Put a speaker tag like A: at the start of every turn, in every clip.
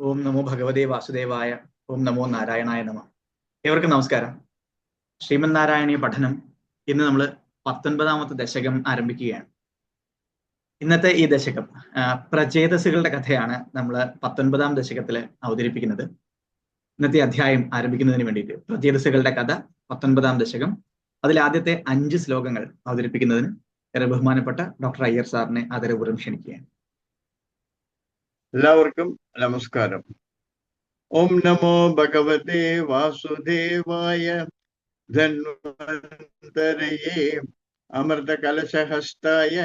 A: ഓം നമോ ഭഗവതേ വാസുദേവായ. ഓം നമോ നാരായണായ നമ. ഏവർക്കും നമസ്കാരം. ശ്രീമൻ നാരായണീയ പഠനം ഇന്ന് നമ്മൾ 19ാമത്തെ ദശകം ആരംഭിക്കുകയാണ്. ഇന്നത്തെ ഈ ദശകം പ്രചേതസ്സുകളുടെ കഥയാണ് നമ്മൾ 19ാം ദശകത്തിൽ അവതരിപ്പിക്കുന്നത്. ഇന്നത്തെ അധ്യായം ആരംഭിക്കുന്നതിന് വേണ്ടിയിട്ട് പ്രചേതസ്സുകളുടെ കഥ 19ാം ദശകം, അതിൽ ആദ്യത്തെ 5 ശ്ലോകങ്ങൾ അവതരിപ്പിക്കുന്നതിന് ഏറെ ബഹുമാനപ്പെട്ട ഡോക്ടർ അയ്യർ സാറിനെ ആദരപൂർവ്വം ക്ഷണിക്കുകയാണ്.
B: എല്ലാവർക്കും നമസ്കാരം. ഓം നമോ ഭഗവതേ വാസുദേവായ. ധന്വന്തരയേ അമൃതകലശഹസ്തായ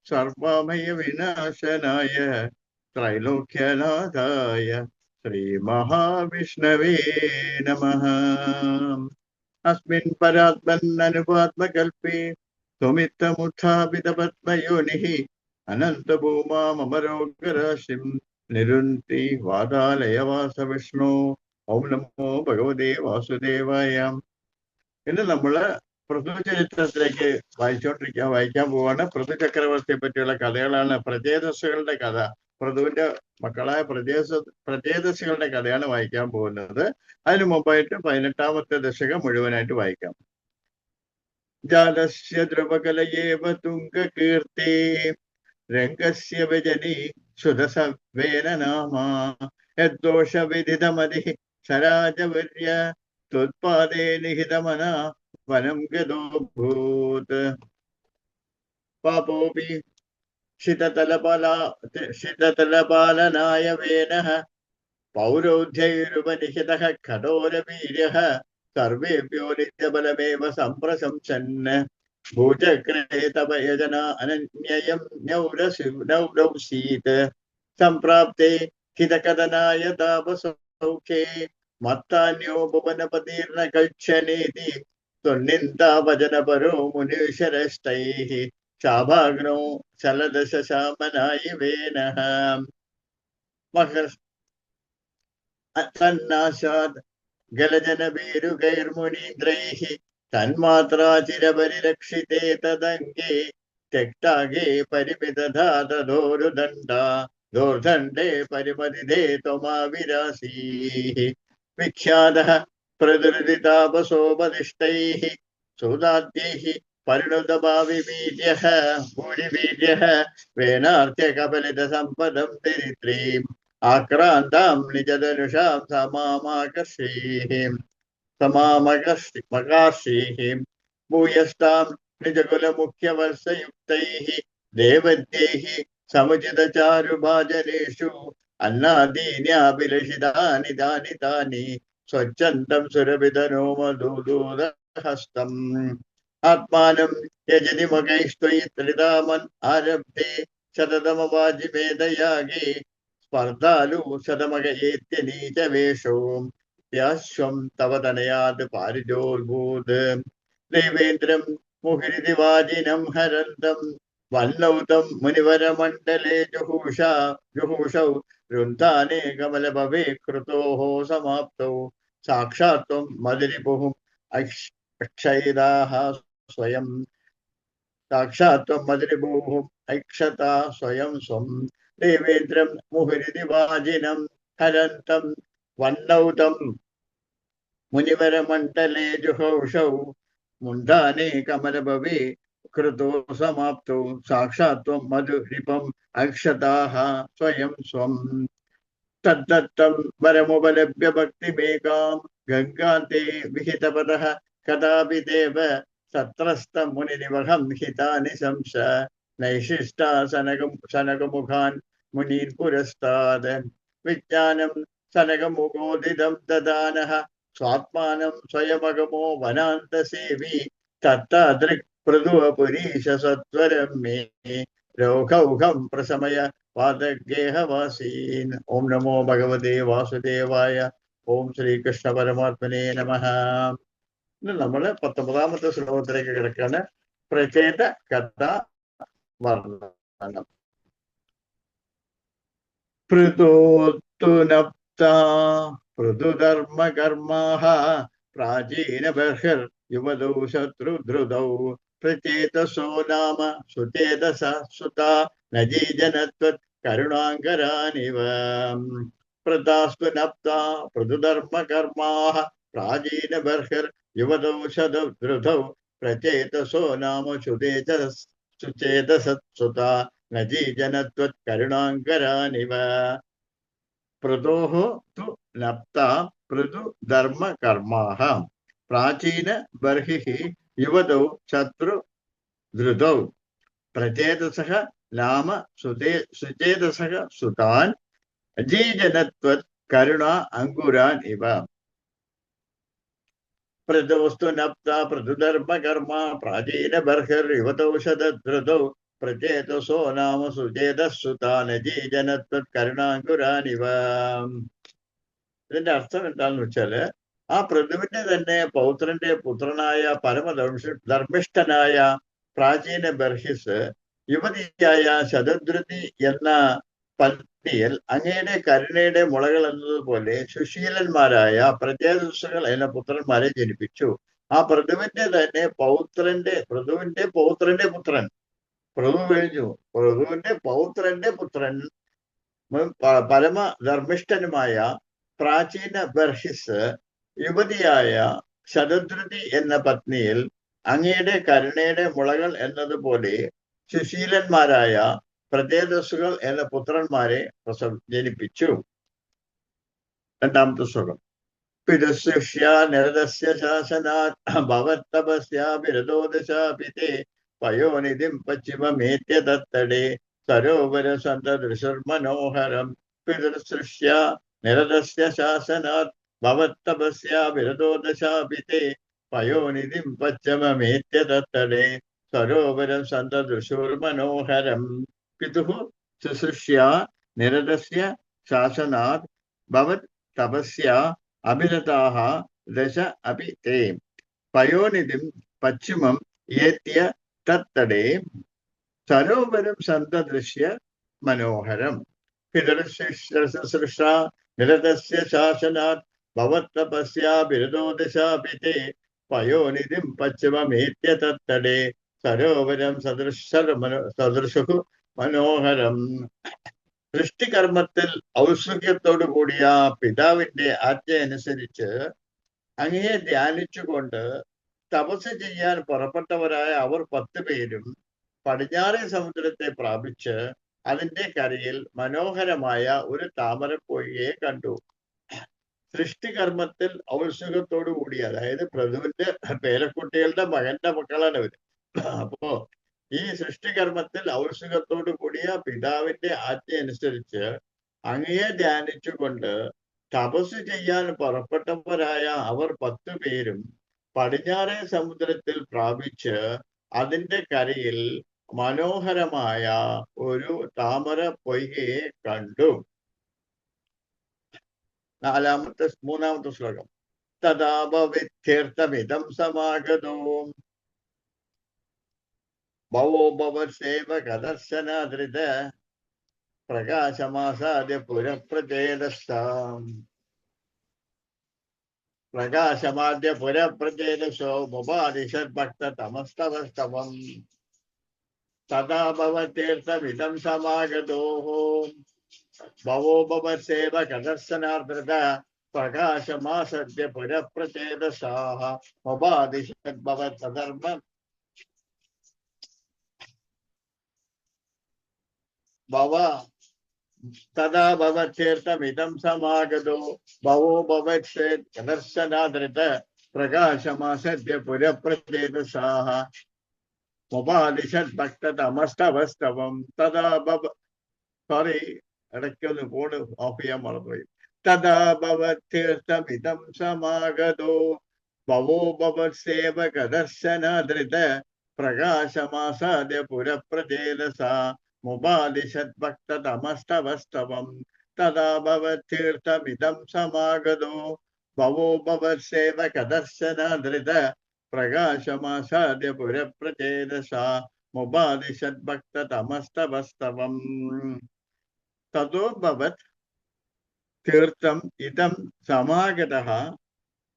B: സർവമയ വിനാശനായ ത്രൈലോക്യനാഥായ ശ്രീമഹാവിഷ്ണവേ നമഃ. അസ്മിൻ പരാത്മന്നനുപാത്മകൽപേ ത്വമിത്തമുത്ഥാപിതപത്മയോനിഃ അനന്തഭൂമാമരോഗരാശിം നിരുന്തി വാതാലയവാസവിഷ്ണു. ഓം നമോ ഭഗവതേ വാസുദേവായ. ഇന്ന് നമ്മള് പൃഥു ചരിത്രത്തിലേക്ക് വായിക്കാൻ പോവാണ്. പൃഥു ചക്രവർത്തിയെ പറ്റിയുള്ള കഥകളാണ്. പ്രചേതസ്സുകളുടെ കഥ, പൃഥുവിന്റെ മക്കളായ പ്രചേതസ്സുകളുടെ കഥയാണ് വായിക്കാൻ പോകുന്നത്. അതിനു മുമ്പായിട്ട് 18ാമത്തെ ദശകം മുഴുവനായിട്ട് വായിക്കാം. ജാതസ്യ ധ്രുവകലയേവ തുംഗകീർത്തി രംഗസ്യ വ്യജനി സുധസവേന നാമ യദ്ദോഷവിദിതമതി സരാജവര്യ ത്വത്പാദേ നിഹിതമന വനം ഗതോഭൂത്. പാപോപി ശിതതലപാലനായ വേനഃ പൗരോധ്യൈരുപനിഹിതഃ കഠോരവീര്യഃ സർവേഭ്യോ നിത്യബലമേവ സംപ്രശംസൻ. ഭൂചക്രേ തവ യജന അനന്യം നൗരസീത്. സംപ്രാപ്തേ ഹിതകഥനായ താപസൗഖ്യേ മത്താന്യോ ഭുവനപതീർണ കൽക്ഷനീതി ത്വന്നിന്ദാവചനപരോ മുനീശ്വരഷ്ടൈഃ ശാഭാഗ്നോ ചലദശാമനായ വേനഃ തന്നാശാത് ഗലജനഭീരുകൈർമുനീന്ദ്രൈഃ തന്മാത്രാചിരപരിരക്ഷിതേ തദംഗേ തെക്താഗേ പരിമിതധാതദോരുദണ്ഡാ ദോർദണ്ഡേ പരിമതിദേ ത്വമാവിരാസീഃ. വിഖ്യാതഃ പ്രതുരിതാപസോപദിഷ്ടൈഃ സൂതാദ്യൈഃ പരിണുതഭാവിവീര്യഃ ഭൂരിവീര്യഃ വേനാർത്യകപലിതസമ്പദം ദരിദ്രീം ആക്രാന്താം നിജധനുഷാം സമാമകാർഷീഃ. ഭൂയസ്താം നിജകുലമുഖ്യവർഷയുക്തൈഃ ദേവദ്യൈഃ സമുചിതചാരുഭാജനേഷു അന്നാദീന്യാഭിലഷിതാനി താനി താനി സ്വച്ഛന്തം സുരഭിതനോ മധുദൂതഹസ്തം. ആത്മാനം യജതി മകൈസ്ത്വയി ത്രിതാമൻ ആരബ്ധേ ശതതമവാജിമേധയാഗേ സ്പർദ്ധാലു ശതമകയേത്യനീചവേഷോ യാശ്വം തവ തനയാത് പാരിജോത്ഭൂത്. ദേവേന്ദ്രം മുഹിരിതി വാജിനം ഹരന്തം വല്ലൗതം മുനിവരമണ്ഡലേ ജുഹൂഷൗ വൃന്ദാനേ കമലഭവേ കൃതോഃ സമാപ്തൗ. സാക്ഷാത്വം മധുരിപുഃ അക്ഷയിതാഃ സ്വയം ഐക്ഷതാ സ്വയം സ്വം. ദേവേന്ദ്രം മുഹുരിതി വാജിനം ഹരന്തം വല്ലൗതം മുനിവരമണ്ഡലേ ജുഹൗഷൗ മുണ്ഡാനേ കമലഭവേ കൃതോ സമാപ്തോ. സാക്ഷാത്വം മധുരിപം അക്ഷതാഃ സ്വയം സ്വം. തദ്ദത്തം വരമുപലഭ്യ ഭക്തിമേകാം ഗംഗാന്തേ വിഹിതപദഃ കഥാപി ദേവ സത്രസ്തം മുനിനിവഹം ഹിതാനി ശംസ. നൈഷിഷ്ടാ സനകമുഖാൻ മുനീൻ പുരസ്താദ്. വിജ്ഞാനം സനകമുഖോദിതം ദദാനഃ സ്വാത്മാനം സ്വയമഗമോ വനാന്തസേവി. തത്താദൃക് പൃഥുവപുരീശ സത്വരം മേ രോഗൗഘം പ്രശമയ പാദഗേഹവാസീൻ. ഓം നമോ ഭഗവതേ വാസുദേവായ. ഓം ശ്രീകൃഷ്ണ പരമാത്മനേ നമഃ. ഇന്ന് നമ്മള് 19ാമത്തെ ശ്ലോകത്തിലേക്ക് കിടക്കാണ്. പ്രചേത കഥ വർണ്ണനം. പൃഥോത്തുനപ്താ പൃഥുധർമ്മകർമാഃ പ്രാചീന ബർഹിർ യുവതൗ ശത്രുധൃതൗ. പ്രചേതസോ നാമ സുചേതസ സുതാ നജീജനത്വത് കരുണാങ്കരാനിവ. प्रदास्तु नप्ता पृथुधर्मकर्माः प्राचीनबर्हिर् युवदौषधधृतौ प्रचेतसो नाम सुचेतसत्सुता नजीजनत्वत्करुणाङ्करानिव पृथोः तु नप्ता पृथुधर्मकर्माः प्राचीनबर्हिः युवतौ शत्रुधृतौ प्रचेतसः नाम सुचेतसः सुतान् अजीजनत्वत् करुणा अंकुरान् इव पृथुस्तु नप्ता पृथुधर्मकर्मा प्राचीनबर्हिर्युवतौषधधृतौ प्रचेतसो नाम सुचेतसुतान् अजीजनत्वत् करुणाङ्कुरान् इव ഇതിന്റെ അർത്ഥം എന്താണെന്ന് വെച്ചാല് ആ പൃഥുവിന്റെ തന്നെ പൗത്രന്റെ പുത്രനായ പരമധർമ്മിഷ്ഠനായ പ്രാചീന ബർഹിസ് യുവതിയായ ശതദ്രുതി എന്ന പത്നിയിൽ അങ്ങയുടെ കരുണയുടെ മുളകൾ എന്നതുപോലെ സുശീലന്മാരായ പ്രജേതസ്സുകൾ എന്ന പുത്രന്മാരെ ജനിപ്പിച്ചു. ആ പൃഥുവിന്റെ തന്നെ പൃഥുവിന്റെ പുത്രൻ പൃഥു കഴിഞ്ഞു. പൃഥുവിന്റെ പൗത്രന്റെ പുത്രൻ പരമധർമ്മിഷ്ഠനുമായ പ്രാചീന ബർഹിസ് യുവതിയായ ശതദ്രുതി എന്ന പത്നിയിൽ അങ്ങയുടെ കരുണയുടെ മുളകൾ എന്നതുപോലെ സുശീലന്മാരായ പ്രജേതസ്സുകൾ എന്ന പുത്രന്മാരെ ജനിപ്പിച്ചു. രണ്ടാമത്തെ ശ്ലോകം. പിതൃശിഷ്യ നിരതസ്യ ശാസനാത് ഭവത്തപസ്യാഭിരതോദശാപിതേ പയോനിധിം പശ്ചിമമേത്യ തത്തടേ സരോവര സന്തദൃശർമനോഹരം. പിതൃശിഷ്യ നിരതസ്യ ശാസനാത് ഭവത്തപസ്യാഭിരതോദശാപിതേ പയോനിധിം പശ്ചിമമേത്യ തത്തടേ സരോവരം സന്തദൃശുർമനോഹരം. പിതുഃ ശുശ്രൂഷ്യ നിരതസ്യ ശാസനാത് ഭവത് തപസ്യ അഭിരതാഃ ദശ അപി തേ പയോനിധിം പശ്ചിമം ഏത്യ തത്തടേ സരോവരം സന്തദൃശ്യ മനോഹരം. പിതൃശുശ്രൂഷ നിരതസ്യ ശാസനാത് ഭവത് തപസ്യാഭിരതോദശാപി തേ പയോനിധിം പശ്ചിമമേത്യ തത്തടേ സരോവരം സദൃശു മനോഹരം. സൃഷ്ടികർമ്മത്തിൽ ഔത്സുക്യത്തോടു കൂടിയ പിതാവിന്റെ ആജ്ഞ അനുസരിച്ച് അങ്ങയെ ധ്യാനിച്ചുകൊണ്ട് തപസ് ചെയ്യാൻ പുറപ്പെട്ടവരായ അവർ 10 പേരും പടിഞ്ഞാറേ സമുദ്രത്തെ പ്രാപിച്ച് അതിന്റെ കരയിൽ മനോഹരമായ ഒരു താമരപ്പൊയ്കയെ കണ്ടു. സൃഷ്ടികർമ്മത്തിൽ ഔത്സുകത്തോടു കൂടി, അതായത് പ്രഭുവിന്റെ പേരക്കുട്ടികളുടെ മകന്റെ മക്കളാണ് ഇവര്. അപ്പോ ഈ സൃഷ്ടികർമ്മത്തിൽ ഔത്സുകത്തോടു കൂടിയ പിതാവിന്റെ ആജ്ഞ അനുസരിച്ച് അങ്ങയെ ധ്യാനിച്ചുകൊണ്ട് തപസ് ചെയ്യാൻ പുറപ്പെട്ടവരായ അവർ 10 പേരും പടിഞ്ഞാറേ സമുദ്രത്തിൽ പ്രാപിച്ച് അതിന്റെ കരയിൽ മനോഹരമായ ഒരു താമര പൊയ്കയെ കണ്ടു. മൂന്നാമത്തെ ശ്ലോകം. തഥാപവിത്യർത്ഥമിതം സമാഗതോ ഭവോ ഭവസേവകദർശനാദൃത പ്രകാശമാസാദ്യ പുരപ്രചേതസാം പ്രകാശമാദ്യ പുരപ്രചേതസോ മുപാദിശദ്ഭക്തതമസ്തവസ്തവം തഥാ ഭവതീർത്ഥമിദം സമാഗതോ ഭവോ ഭവസേവകദർശനാദൃത പ്രകാശമാസദ്യ പുരപ്രചേതസാഃ മുപാദിശദ്ഭവതധർമ്മ ഭവ തഥാ ഭവതീർത്ഥമിദം സമാഗതോ ഭവോ ഭവത്സേവകദർശനാദൃത പ്രകാശമാസദ്യ പുരപ്രചേതസാഃ മുപാദിശദ്ഭക്തതമസ്തവസ്തവം തഥാ ഭവ ഇടയ്ക്കൊന്ന് കോഡ് ഓഫ് ചെയ്യാൻ മറന്നുപോയി. തഥാ ഭവതീർത്ഥമിദം സമാഗതോ ഭവോ ഭവത്സേവകദർശനാദൃത പ്രകാശമാസാദ്യ പുരപ്രചേതസാ മുപാദിശദ്ഭക്തതമസ്തവസ്തവം തഥാ ഭവതീർത്ഥമിദം സമാഗതോ ഭവോ ഭവത്സേവകദർശനാദൃത പ്രകാശമാസാദ്യ പുരപ്രചേതസാ മുപാദിശദ്ഭക്തതമസ്തവസ്തവം തതോ ഭവത് തീർത്ഥം ഇദം സമാഗതഃ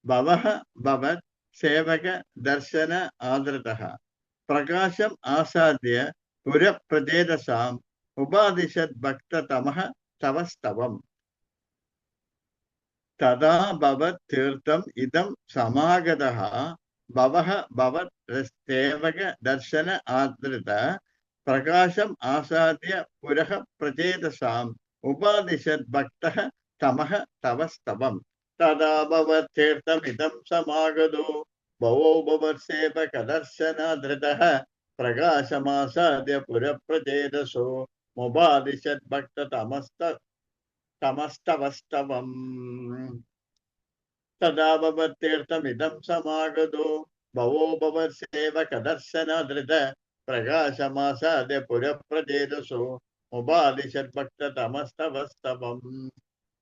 B: ഭവഃ ഭവത് സേവക ദർശന ആദൃതഃ പ്രകാശം ആസാദ്യ പുരപ്രചേതസാം ഉപാദിശദ്ഭക്തതമഃ തവസ്തവം. തഥാ ഭവത് തീർത്ഥം ഇതം സമാഗതഃ ഭവഃ ഭവത് സേവക ദർശന ആദൃത പ്രകാശം ആസാദ്യ പുരഃ പ്രചേതസാം ഉപാദിശത് ഭക്തഃ തമഃ തവസ്തവം. തഥാ ഭവത് തീർത്ഥം ഇതം സമാഗതോ ഭവോ ഭവത് സേവക ദർശനാദൃതഃ പ്രകാശമാസാദ്യ പുരഃപ്രചേതസോ മുപാദിശത് ഭക്ത തമസ്തവസ്തവം. തഥാ ഭവത് തീർത്ഥമിദം സമാഗതോ ഭവോ ഭവത് സേവക ദർശനാദൃത പ്രകാശമാസാദ്യ പുരഃപ്രചേതസോ മുപാദിശത് ഭക്ത തമസ്തവസ്തവം.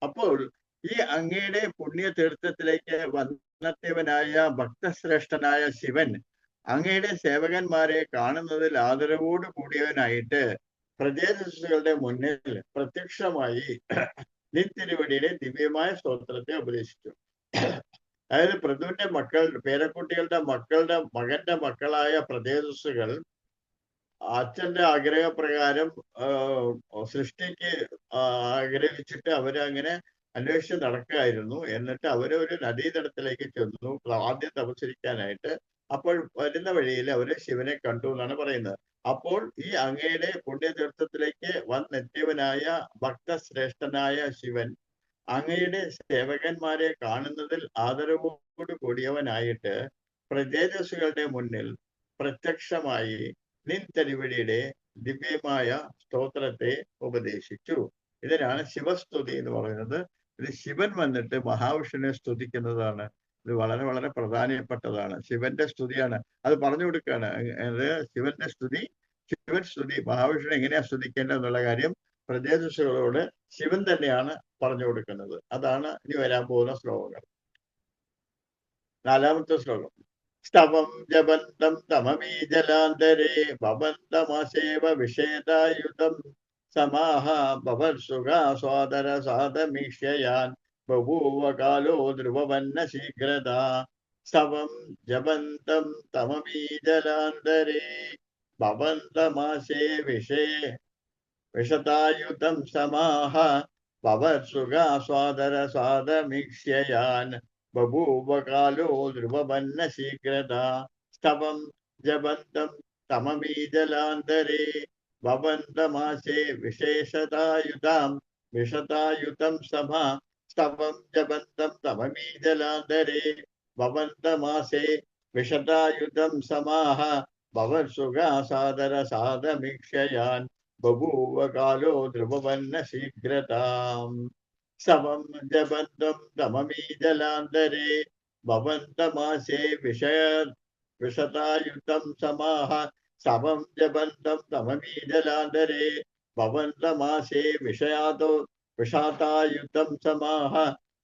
B: അപ്പോൾ ഈ അങ്ങയുടെ പുണ്യതീർത്ഥത്തിലേക്ക് വന്നെത്തിയവനായ ഭക്തശ്രേഷ്ഠനായ ശിവൻ അങ്ങയുടെ സേവകന്മാരെ കാണുന്നതിൽ ആദരവോട് കൂടിയവനായിട്ട് പ്രചേതസ്സുകളുടെ മുന്നിൽ പ്രത്യക്ഷമായി നിൻതിരുവടിയുടെ ദിവ്യമായ സ്തോത്രത്തെ ഉപദേശിച്ചു. അതായത് പൃഥുവിന്റെ പേരക്കുട്ടികളുടെ മകന്റെ മക്കളായ പ്രചേതസ്സുകൾ അച്ഛന്റെ ആഗ്രഹപ്രകാരം സൃഷ്ടിക്ക് ആഗ്രഹിച്ചിട്ട് അവരങ്ങനെ അന്വേഷിച്ച് നടക്കുകയായിരുന്നു. എന്നിട്ട് അവരൊരു നദീതടത്തിലേക്ക് ചെന്നു ആദ്യം തപസ്സരിക്കാനായിട്ട്. അപ്പോൾ വരുന്ന വഴിയിൽ അവര് ശിവനെ കണ്ടു എന്നാണ് പറയുന്നത്. അപ്പോൾ ഈ അങ്ങയുടെ പുണ്യതീർത്ഥത്തിലേക്ക് വന്നെത്തിയവനായ ഭക്തശ്രേഷ്ഠനായ ശിവൻ അങ്ങയുടെ സേവകന്മാരെ കാണുന്നതിൽ ആദരവോട് കൂടിയവനായിട്ട് പ്രചേതസ്സുകളുടെ മുന്നിൽ പ്രത്യക്ഷമായി നിൻ തിരുവടിയുടെ ദിവ്യമായ സ്തോത്രത്തെ ഉപദേശിച്ചു. ഇതിനാണ് ശിവസ്തുതി എന്ന് പറയുന്നത്. ഇത് ശിവൻ വന്നിട്ട് മഹാവിഷ്ണുവിനെ സ്തുതിക്കുന്നതാണ്. ഇത് വളരെ വളരെ പ്രധാനപ്പെട്ടതാണ്. ശിവന്റെ സ്തുതിയാണ്. അത് പറഞ്ഞു കൊടുക്കുകയാണ്. ശിവന്റെ സ്തുതി, ശിവൻ സ്തുതി, മഹാവിഷ്ണു എങ്ങനെയാ സ്തുതിക്കേണ്ടത് എന്നുള്ള കാര്യം പ്രചേതസ്സുകളോട് ശിവൻ തന്നെയാണ് പറഞ്ഞു കൊടുക്കുന്നത്. അതാണ് ഇനി വരാൻ പോകുന്ന ശ്ലോകങ്ങൾ. 4ാമത്തെ ശ്ലോകം. സ്തവം ജപന്തം തമമീ ജലാന്തരേ ഭവന്തമസേവ വിഷേദായുധം സമാഹ ഭവത്സുഖാസ്വാദര സാധമീക്ഷ്യയാൻ ബഭൂവ കാലോ ധ്രുവവന്ന ശീഘ്രത. സ്തവം ജപന്തം തമമീ ജലാന്തരേ ഭവന്തമസേ വിഷതായുധം സമാഹ ഭവത്സുഖാസ്വാദര സാധമീക്ഷ്യയാൻ ബഭൂവ കാലോ ധ്രുവവന്ന ശീഘ്രത. സ്തവം ജപന്തം തമമീ ജലാന്തരേ ഭവന്തമാസേ വിഷതായുധം സമ. സ്തവം ജപന്തം തമമീ ജലാന്തരേ ഭവന്തമാസേ വിഷതായുധം സമാഹ ഭവത്സുഖാസാദര സാധമീക്ഷ്യയാൻ ബഭൂവ കാലോ ധ്രുവവന്ന ശീഘ്രതാം. സ്തവം ജപന്തം തമമീ ജലാന്തരേ ഭവന്തമാസേ വിഷതായുധം സമാഹ. സ്തവം ജപന്തം തമമീ ജലാന്തരേ ഭവന്തമാസേ വിഷാതായുധം സമാഹ.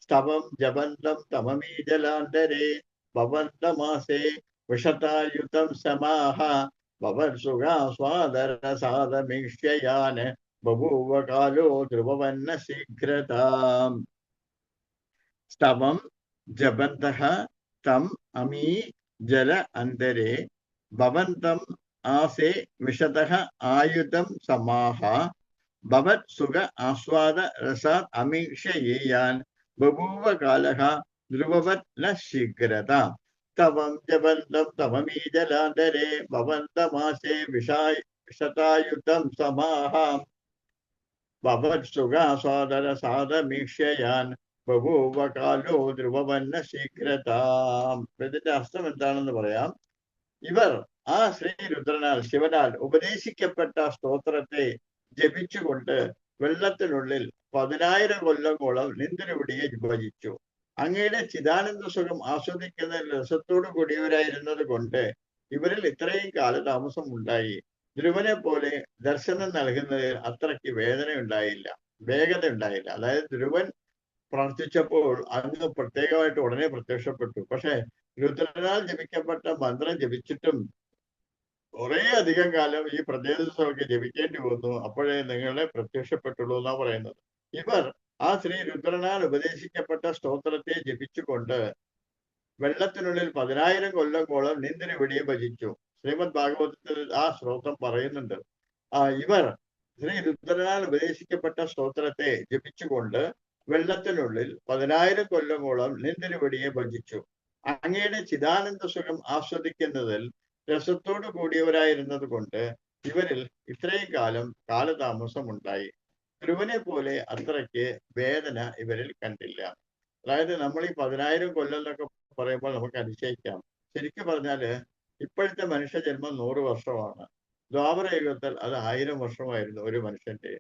B: സ്തവം ജപന്തം തമമീ ജലാന്തരേ ഭവന്തമാസേ വിഷതായുധം സമാഹ ഭവത്സുഖാസ്വാദര സാധമീക്ഷ്യയാൻ ബഭൂവ കാലോ ധ്രുവവന്ന ശീഘ്രതാം. സ്തവം ജപന്തഃ തം അമീ ജല അന്തരേ ഭവന്തം ആസേ വിശതഃ ആയുധം സമാഹ ഭവത് സുഖ ആസ്വാദ രസാത് അമീക്ഷ്യയേയാൻ ബഭൂവ കാലഃ ധ്രുവവത് ന ശീഘ്രത. തവം ജപന്തം തമമീ ജലാന്തരേ ഭവന്തമാസേ വിഷതായുധം സമാഹ ഭവത് സുഖാസ്വാദര സാധമീക്ഷ്യയാൻ ബഭൂവ കാലോ ധ്രുവവന്ന ശീഘ്രതാം. ഇതിന്റെ അർത്ഥം എന്താണെന്ന് പറയാം. ഇവർ ആ ശ്രീ രുദ്രനാൽ ശിവനാൽ ഉപദേശിക്കപ്പെട്ട സ്തോത്രത്തെ ജപിച്ചുകൊണ്ട് വെള്ളത്തിനുള്ളിൽ 10,000 കൊല്ലങ്ങളോളം നിന്തിരുവടിയെ ഭജിച്ചു. അങ്ങയുടെ ചിദാനന്ദ സുഖം ആസ്വദിക്കുന്ന രസത്തോടു കൂടിയവരായിരുന്നത് കൊണ്ട് ഇവരിൽ ഇത്രയും കാലതാമസം ഉണ്ടായി. ധ്രുവനെ പോലെ ദർശനം നൽകുന്നതിൽ അത്രയ്ക്ക് വേഗത ഉണ്ടായില്ല. അതായത് ധ്രുവൻ പ്രാർത്ഥിച്ചപ്പോൾ അങ്ങ് പ്രത്യേകമായിട്ട് ഉടനെ പ്രത്യക്ഷപ്പെട്ടു. പക്ഷെ രുദ്രനാൽ ജപിക്കപ്പെട്ട മന്ത്രം ജപിച്ചിട്ടും കുറെ അധികം കാലം ഈ പ്രദേശത്തൊക്കെ ജപിക്കേണ്ടി വന്നു. അപ്പോഴേ നിങ്ങളെ പ്രത്യക്ഷപ്പെട്ടുള്ളൂ എന്നാ പറയുന്നത്. ഇവർ ആ ശ്രീ രുദ്രനാൽ ഉപദേശിക്കപ്പെട്ട സ്തോത്രത്തെ ജപിച്ചുകൊണ്ട് വെള്ളത്തിനുള്ളിൽ 10,000 കൊല്ലങ്ങളോളം നിന്തിരുവടിയെ ഭജിച്ചു. ശ്രീമദ് ഭാഗവതത്തിൽ ആ ശ്ലോകം പറയുന്നുണ്ട്. ഇവർ ശ്രീ രുദ്രനാൽ ഉപദേശിക്കപ്പെട്ട സ്തോത്രത്തെ ജപിച്ചുകൊണ്ട് വെള്ളത്തിനുള്ളിൽ 10,000 കൊല്ലമോളം നിന്തിരുവടിയെ ഭജിച്ചു. അങ്ങയുടെ ചിദാനന്ദ സുഖം ആസ്വദിക്കുന്നതിൽ രസത്തോടു കൂടിയവരായിരുന്നത് കൊണ്ട് ഇവരിൽ ഇത്രയും കാലം കാലതാമസമുണ്ടായി. ധ്രുവനെ പോലെ അത്രയ്ക്ക് വേദന ഇവരിൽ കണ്ടില്ല. അതായത് നമ്മൾ ഈ 10,000 കൊല്ലം എന്നൊക്കെ പറയുമ്പോൾ നമുക്ക് അതിശയിക്കാം. ശരിക്കും പറഞ്ഞാല് ഇപ്പോഴത്തെ മനുഷ്യജന്മം 100 വർഷമാണ്. ദ്വാപരയുഗത്തിൽ അത് 1000 വർഷമായിരുന്നു ഒരു മനുഷ്യന്റെ.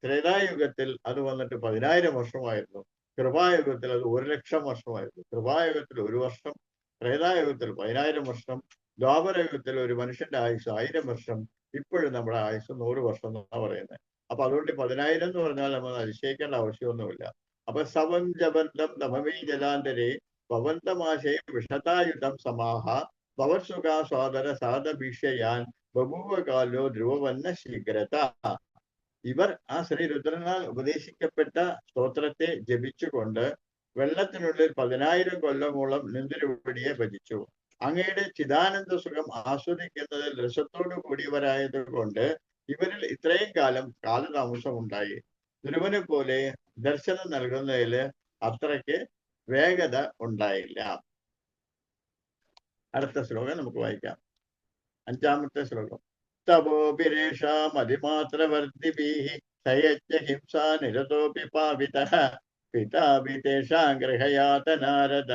B: ത്രേതായുഗത്തിൽ അത് വന്നിട്ട് 10,000 വർഷമായിരുന്നു. കൃപായുഗത്തിൽ അത് 1,00,000 വർഷമായിരുന്നു. കൃപായുഗത്തിൽ 1 വർഷം, ത്രേതായുഗത്തിൽ 10,000 വർഷം, ദ്വാപരയുഗത്തിൽ ഒരു മനുഷ്യന്റെ ആയുസ് 1000 വർഷം. ഇപ്പോഴും നമ്മുടെ ആയുസ് 100 വർഷം എന്നാണ് പറയുന്നത്. അപ്പൊ അതുകൊണ്ട് 10,000 എന്ന് പറഞ്ഞാൽ നമ്മൾ അതിശയിക്കേണ്ട ആവശ്യമൊന്നുമില്ല. അപ്പൊ സവം ജബന്ധം തമമീ ജലാന്തരേ ഭവന്തമാശേ വിഷതായുധം സമാഹ ഭവത്സുഖ സ്വാദര സാധഭീഷയാൻ ബഭൂവകാലോ ധ്രുവവന്ന ശീഘ്രത. ഇവർ ആ ശ്രീ രുദ്രനാൽ ഉപദേശിക്കപ്പെട്ട സ്തോത്രത്തെ ജപിച്ചുകൊണ്ട് വെള്ളത്തിനുള്ളിൽ 10,000 കൊല്ലമോളം നിന്തിരുവടിയെ ഭജിച്ചു. അങ്ങയുടെ ചിദാനന്ദ സുഖം ആസ്വദിക്കുന്നതിൽ രസത്തോടു കൂടിയവരായത് കൊണ്ട് ഇവരിൽ ഇത്രയും കാലം കാലതാമസം ഉണ്ടായി. ധ്രുവനെ പോലെ ദർശനം നൽകുന്നതിൽ അത്രയ്ക്ക് വേഗത ഉണ്ടായില്ല. അടുത്ത ശ്ലോകം നമുക്ക് വായിക്കാം. 5-ാമത്തെ ശ്ലോകം. തപോപിരേഷാമതിമാത്രവർദ്ധിഭിഃ സയജ്ഞ ഹിംസാ നിരതോപി പാവിതഃ പിതാപി തേഷാം ഗൃഹയാതനാരദ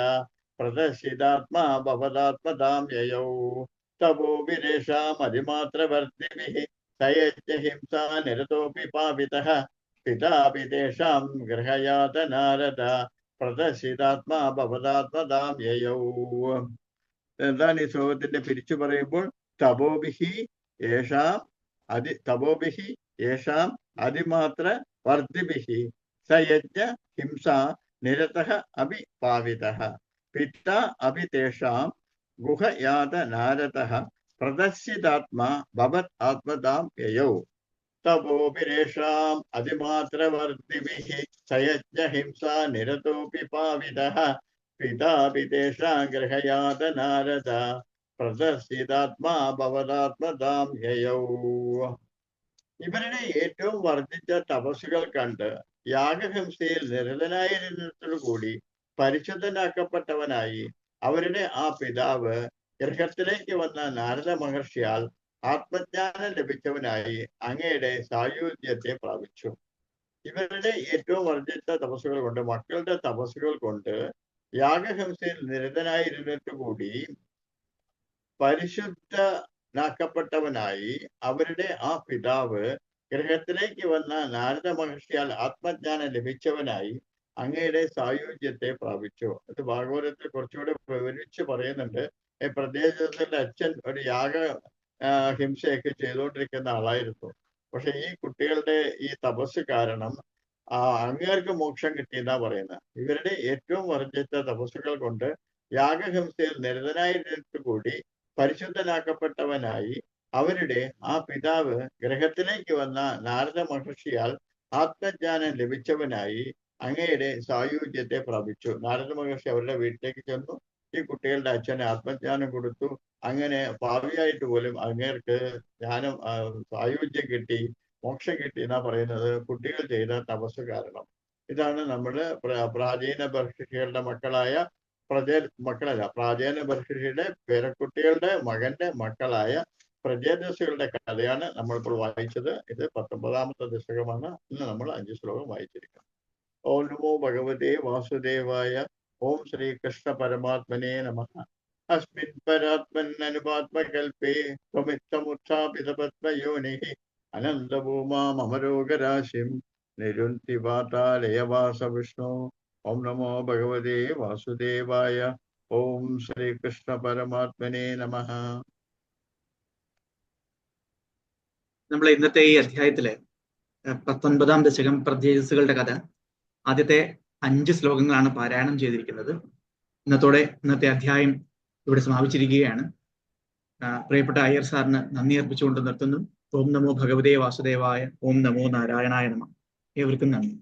B: പ്രദർശിതാത്മാ ഭവതാത്മതാം യയൗ. തപോപിരേഷാമതിമാത്രവർദ്ധിഭിഃ സയജ്ഞ ഹിംസാ നിരതോപി പാവിതഃ പിതാപി തേഷാം ഗൃഹയാതനാരദ പ്രദർശിതാത്മാ ഭവതാത്മതാം യയൗ. എന്താണ് ഈ ശ്ലോകത്തിന്റെ പിരിച്ചു പറയുമ്പോൾ? തപോഭിഹി യേഷാം അതിമാത്ര വർദ്ധിഭിഹി സയജ്ഞ ഹിംസ നിരതഃ അഭി പാവിതഃ പിതാ അഭി തേഷാം ഗുഹയാത നാരദഃ പ്രദർശിതാത്മാ ഭവത് ആത്മതാം യയൗ. തപോഭിരേഷാം അതിമാത്ര വർദ്ധിഭിഹി സയജ്ഞ ഹിംസ നിരതോപി പാവിതഃ പിതാപി തേഷാം ഗൃഹയാത നാരദ പ്രദർശിതാത്മാ ഭവതാത്മതാം യയൗ. ഇവരുടെ ഏറ്റവും വർദ്ധിച്ച തപസ്സുകൾ കണ്ട് യാഗഹിംസയിൽ നിരതനായിരുന്നതോടുകൂടി പരിശുദ്ധനാക്കപ്പെട്ടവനായി അവരുടെ ആ പിതാവ് ഗൃഹത്തിലേക്ക് വന്ന നാരദ മഹർഷിയാൽ ആത്മജ്ഞാനം ലഭിച്ചവനായി അങ്ങയുടെ സായുജ്യത്തെ പ്രാപിച്ചു. ഇവരുടെ ഏറ്റവും വർദ്ധിച്ച തപസ്സുകൾ കൊണ്ട്, മക്കളുടെ തപസ്സുകൾ കൊണ്ട് യാഗഹിംസയിൽ നിരതനായിരുന്നിട്ടുകൂടി പരിശുദ്ധനാക്കപ്പെട്ടവനായി അവരുടെ ആ പിതാവ് ഗൃഹത്തിലേക്ക് വന്ന നാരദ മഹർഷിയാൽ ആത്മജ്ഞാനം ലഭിച്ചവനായി അങ്ങയുടെ സായുജ്യത്തെ പ്രാപിച്ചു. അത് ഭാഗവതത്തിൽ കുറച്ചുകൂടെ വിവരിച്ച് പറയുന്നുണ്ട്. പ്രദേശത്തിന്റെ അച്ഛൻ ഒരു ഹിംസയൊക്കെ ചെയ്തുകൊണ്ടിരിക്കുന്ന ആളായിരുന്നു. പക്ഷെ ഈ കുട്ടികളുടെ ഈ തപസ് കാരണം അങ്ങേർക്ക് മോക്ഷം കിട്ടിയെന്നാ പറയുന്നത്. ഇവരുടെ ഏറ്റവും വർദ്ധിച്ച തപസ്സുകൾ കൊണ്ട് യാഗഹിംസയിൽ നിരതനായിട്ട് കൂടി പരിശുദ്ധനാക്കപ്പെട്ടവനായി അവരുടെ ആ പിതാവ് ഗൃഹത്തിലേക്ക് വന്ന നാരദ മഹർഷിയാൽ ആത്മജ്ഞാനം ലഭിച്ചവനായി അങ്ങയുടെ സായുജ്യത്തെ പ്രാപിച്ചു. നാരദ മഹർഷി അവരുടെ വീട്ടിലേക്ക് ചെന്നു. ഈ കുട്ടികളുടെ അച്ഛന് ആത്മജ്ഞാനം കൊടുത്തു. അങ്ങനെ പാവിയായിട്ട് പോലും അങ്ങേർക്ക് ജ്ഞാനം, സായുജ്യം കിട്ടി, മോക്ഷം കിട്ടി എന്നാ പറയുന്നത് കുട്ടികൾ ചെയ്ത തപസ് കാരണം. ഇതാണ് നമ്മള് പ്രാചീന ബർഹിഷികളുടെ പ്രാചീന ബർഹിഷിയുടെ പേരക്കുട്ടികളുടെ മകന്റെ മക്കളായ പ്രജേതസ്സുകളുടെ കഥയാണ് നമ്മളിപ്പോൾ വായിച്ചത്. ഇത് 19-ാമത്തെ ദശകമാണ്. ഇന്ന് നമ്മൾ 5 ശ്ലോകം വായിച്ചിരിക്കണം. ഓം നമോ ഭഗവതേ വാസുദേവായ. ഓം ശ്രീകൃഷ്ണ പരമാത്മനേ നമഃ. അസ്മിൻ പരാത്മന്നനുപാത്മകൽപേ ത്വമിത്തമുത്ഥാപിത പത്മയോനിഃ അനന്തഭൂമാമരോഗരാശിം നിരുന്തി പാതാലയവാസ വിഷ്ണു. ഓം നമോ ഭഗവതേ വാസുദേവായ. ഓം ശ്രീകൃഷ്ണ പരമാത്മനേ നമഃ.
A: നമ്മൾ ഇന്നത്തെ ഈ അധ്യായത്തില് 19-ാം ദശകം പ്രജേതസ്സുകളുടെ കഥ ആദ്യത്തെ 5 ശ്ലോകങ്ങളാണ് പാരായണം ചെയ്തിരിക്കുന്നത്. ഇന്നത്തോടെ ഇന്നത്തെ അധ്യായം ഇവിടെ സമാപിച്ചിരിക്കുകയാണ്. പ്രിയപ്പെട്ട അയ്യർ സാറിന് നന്ദി അർപ്പിച്ചുകൊണ്ട് നിർത്തുന്നു. ഓം നമോ ഭഗവതേ വാസുദേവായ. ഓം നമോ നാരായണായ നമഃ. ഏവർക്കും നന്ദി.